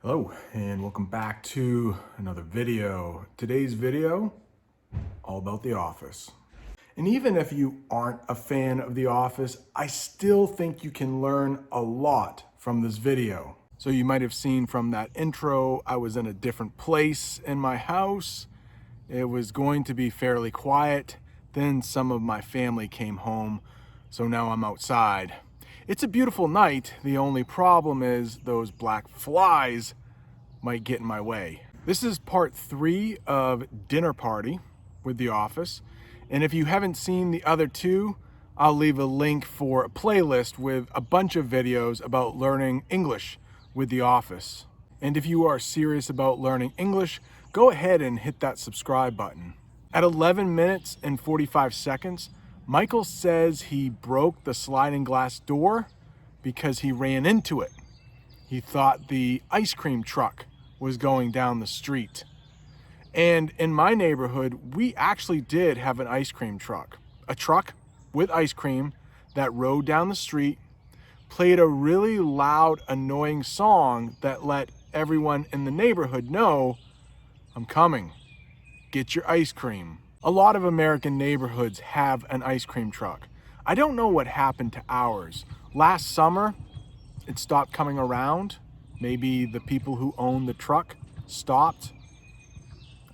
Hello and welcome back to another video. Today's video, all about The Office. And even if you aren't a fan of The Office, I still think you can learn a lot from this video. So you might have seen from that intro, I was in a different place in my house. It was going to be fairly quiet. Then some of my family came home, so now I'm outside. It's a beautiful night. The only problem is those black flies might get in my way. This is part 3 of Dinner Party with The Office. And if you haven't seen the other 2, I'll leave a link for a playlist with a bunch of videos about learning English with The Office. And if you are serious about learning English, go ahead and hit that subscribe button. At 11 minutes and 45 seconds, Michael says he broke the sliding glass door because he ran into it. He thought the ice cream truck was going down the street. And in my neighborhood, we actually did have an ice cream truck. A truck with ice cream that rode down the street, played a really loud, annoying song that let everyone in the neighborhood know, I'm coming, get your ice cream. A lot of American neighborhoods have an ice cream truck. I don't know what happened to ours. Last summer, it stopped coming around. Maybe the people who own the truck stopped.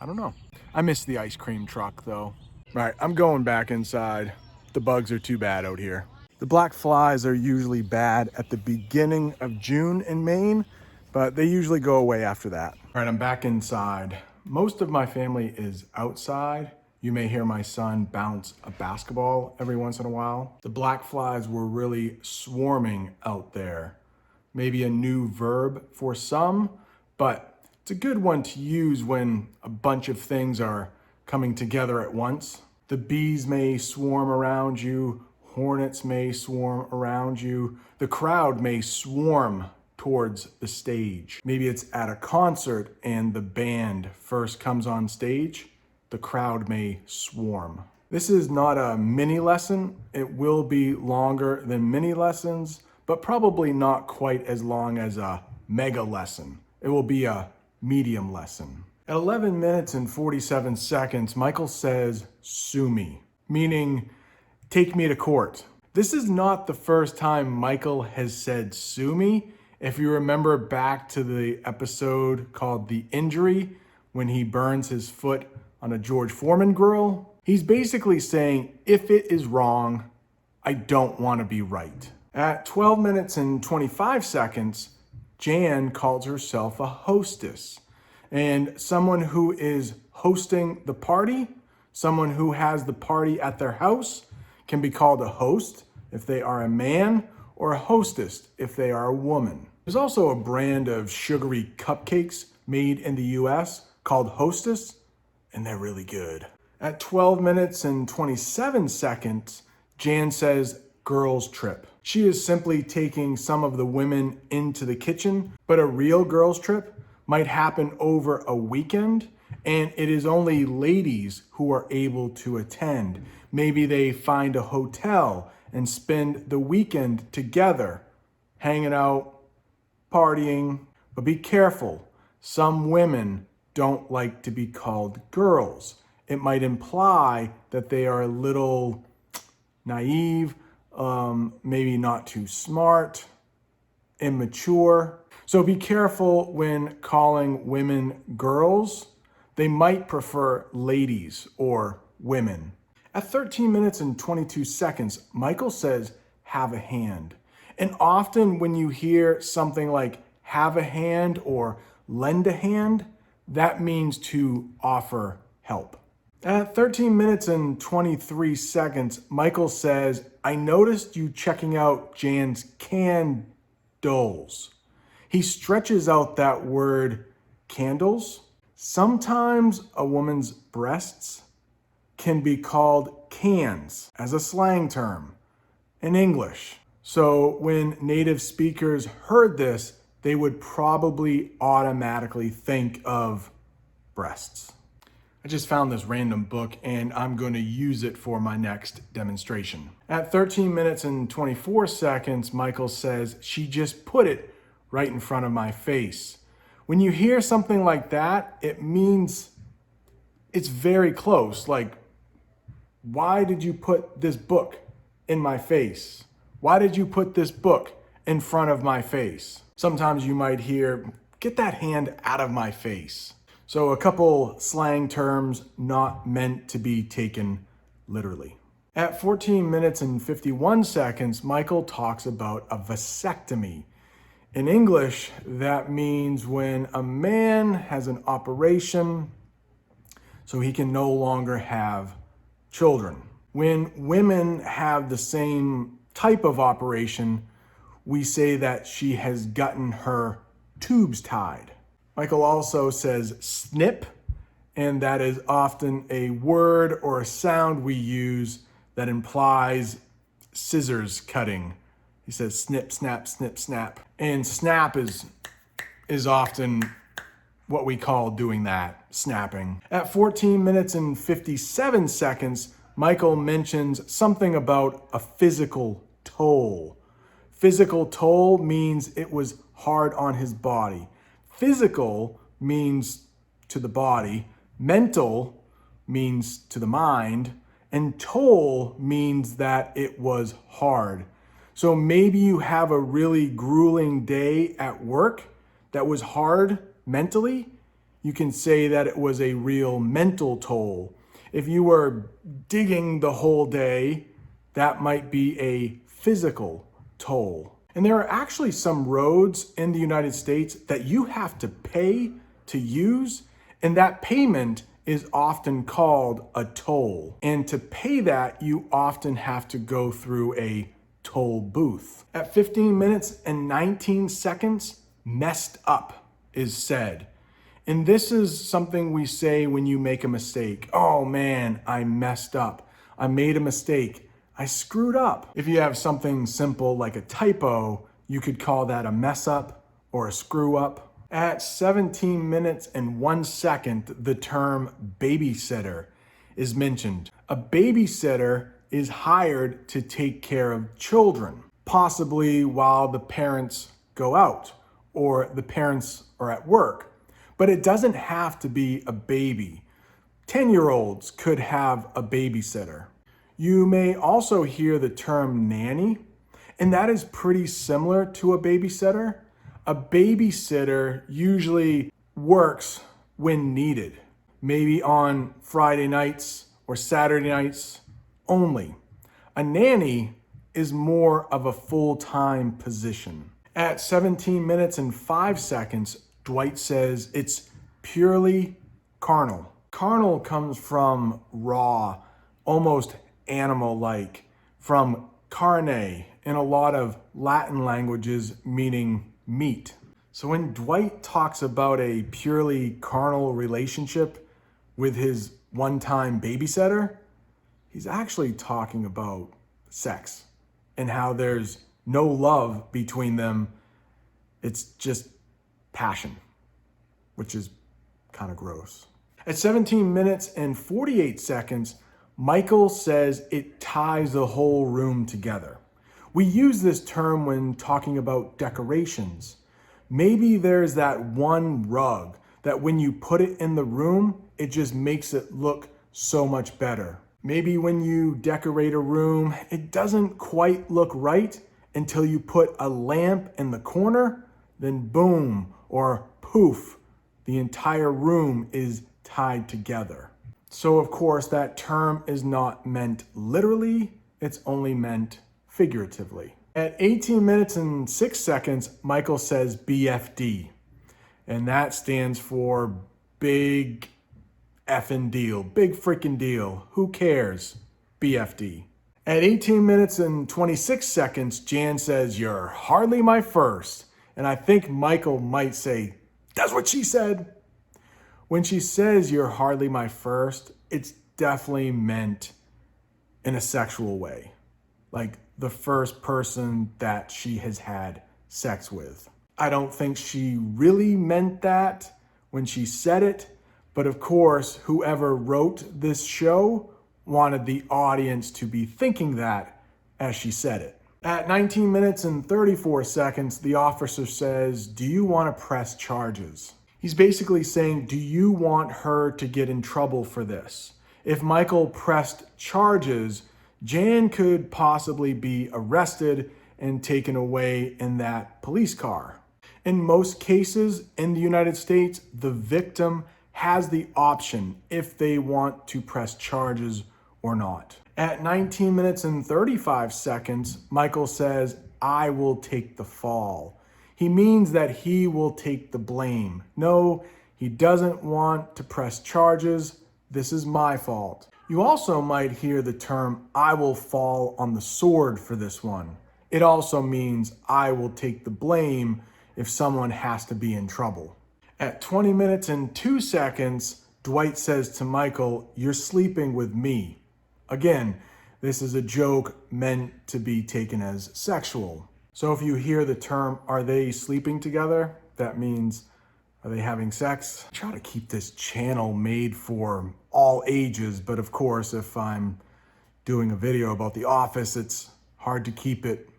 I don't know. I miss the ice cream truck though. Right, I'm going back inside. The bugs are too bad out here. The black flies are usually bad at the beginning of June in Maine, but they usually go away after that. All right, I'm back inside. Most of my family is outside. You may hear my son bounce a basketball every once in a while. The black flies were really swarming out there. Maybe a new verb for some, but it's a good one to use when a bunch of things are coming together at once. The bees may swarm around you, hornets may swarm around you, the crowd may swarm towards the stage. Maybe it's at a concert and the band first comes on stage. The crowd may swarm. This is not a mini lesson. It will be longer than mini lessons, but probably not quite as long as a mega lesson. It will be a medium lesson. At 11 minutes and 47 seconds, Michael says, sue me, meaning take me to court. This is not the first time Michael has said sue me. If you remember back to the episode called The Injury, when he burns his foot on a George Foreman grill, he's basically saying, if it is wrong, I don't want to be right. At 12 minutes and 25 seconds, Jan calls herself a hostess. And someone who is hosting the party, someone who has the party at their house, can be called a host if they are a man, or a hostess if they are a woman. There's also a brand of sugary cupcakes made in the US called Hostess, and they're really good. At 12 minutes and 27 seconds, Jan says, girls trip. She is simply taking some of the women into the kitchen, but a real girls trip might happen over a weekend, and it is only ladies who are able to attend. Maybe they find a hotel and spend the weekend together, hanging out, partying. But be careful, some women don't like to be called girls. It might imply that they are a little naive, maybe not too smart, immature. So be careful when calling women girls. They might prefer ladies or women. At 13 minutes and 22 seconds, Michael says, have a hand. And often when you hear something like have a hand or lend a hand, that means to offer help. At 13 minutes and 23 seconds, Michael says, I noticed you checking out Jan's candles. He stretches out that word candles. Sometimes a woman's breasts can be called cans as a slang term in English. So when native speakers heard this, they would probably automatically think of breasts. I just found this random book and I'm going to use it for my next demonstration. At 13 minutes and 24 seconds, Michael says, she just put it right in front of my face. When you hear something like that, it means it's very close. Like, why did you put this book in my face? Why did you put this book in front of my face? Sometimes you might hear, get that hand out of my face. So a couple slang terms not meant to be taken literally. At 14 minutes and 51 seconds, Michael talks about a vasectomy. In English, that means when a man has an operation so he can no longer have children. When women have the same type of operation, we say that she has gotten her tubes tied. Michael also says snip, and that is often a word or a sound we use that implies scissors cutting. He says snip, snap, snip, snap. And snap is often what we call doing that, snapping. At 14 minutes and 57 seconds, Michael mentions something about a physical toll. Physical toll means it was hard on his body. Physical means to the body, mental means to the mind, and toll means that it was hard. So maybe you have a really grueling day at work that was hard mentally. You can say that it was a real mental toll. If you were digging the whole day, that might be a physical toll. And there are actually some roads in the United States that you have to pay to use, and that payment is often called a toll. And to pay that, you often have to go through a toll booth. At 15 minutes and 19 seconds, messed up is said. And this is something we say when you make a mistake. Oh man, I messed up. I made a mistake. I screwed up. If you have something simple like a typo, you could call that a mess up or a screw up. At 17 minutes and 1 second, the term babysitter is mentioned. A babysitter is hired to take care of children, possibly while the parents go out or the parents are at work. But it doesn't have to be a baby. 10-year-olds could have a babysitter. You may also hear the term nanny, and that is pretty similar to a babysitter. A babysitter usually works when needed, maybe on Friday nights or Saturday nights only. A nanny is more of a full-time position. At 17 minutes and 5 seconds, Dwight says it's purely carnal. Carnal comes from raw, almost animal-like, from carne in a lot of Latin languages meaning meat. So when Dwight talks about a purely carnal relationship with his one-time babysitter, he's actually talking about sex and how there's no love between them. It's just passion, which is kind of gross. At 17 minutes and 48 seconds, Michael says it ties the whole room together. We use this term when talking about decorations. Maybe there's that one rug that when you put it in the room, it just makes it look so much better. Maybe when you decorate a room, it doesn't quite look right until you put a lamp in the corner, then boom, or poof, the entire room is tied together. So of course that term is not meant literally, it's only meant figuratively. At 18 minutes and 6 seconds, Michael says BFD, and that stands for big effing deal, big freaking deal. Who cares? BFD. At 18 minutes and 26 seconds, Jan says, "You're hardly my first." And I think Michael might say, "That's what she said." When she says "you're hardly my first," it's definitely meant in a sexual way. Like the first person that she has had sex with. I don't think she really meant that when she said it, but of course, whoever wrote this show wanted the audience to be thinking that as she said it. At 19 minutes and 34 seconds, the officer says, "Do you want to press charges?" He's basically saying, do you want her to get in trouble for this? If Michael pressed charges, Jan could possibly be arrested and taken away in that police car. In most cases in the United States, the victim has the option if they want to press charges or not. At 19 minutes and 35 seconds, Michael says, I will take the fall. He means that he will take the blame. No, he doesn't want to press charges. This is my fault. You also might hear the term, I will fall on the sword for this one. It also means I will take the blame if someone has to be in trouble. At 20 minutes and 2 seconds, Dwight says to Michael, you're sleeping with me. Again, this is a joke meant to be taken as sexual. So if you hear the term, are they sleeping together? That means, are they having sex? I try to keep this channel made for all ages, but of course, if I'm doing a video about The Office, it's hard to keep it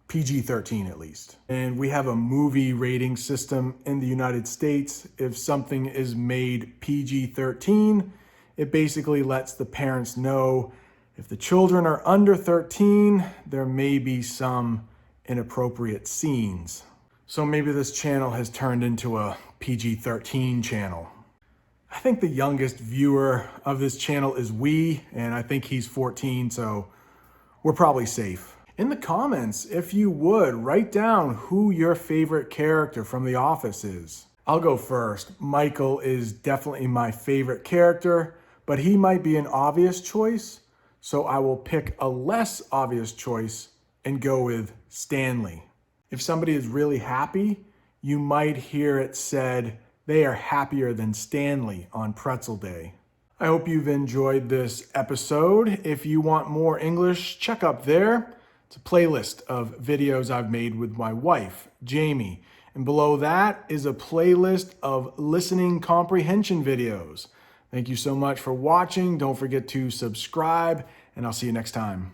PG-13 at least. And we have a movie rating system in the United States. If something is made PG-13, it basically lets the parents know if the children are under 13, there may be some inappropriate scenes. So maybe this channel has turned into a PG-13 channel. I think the youngest viewer of this channel is and I think he's 14, so we're probably safe. In the comments, if you would, write down who your favorite character from The Office is. I'll go first. Michael is definitely my favorite character, but he might be an obvious choice, so I will pick a less obvious choice and go with Stanley. If somebody is really happy, you might hear it said they are happier than Stanley on Pretzel Day. I hope you've enjoyed this episode. If you want more English, check up there. It's a playlist of videos I've made with my wife, Jamie. And below that is a playlist of listening comprehension videos. Thank you so much for watching. Don't forget to subscribe, and I'll see you next time.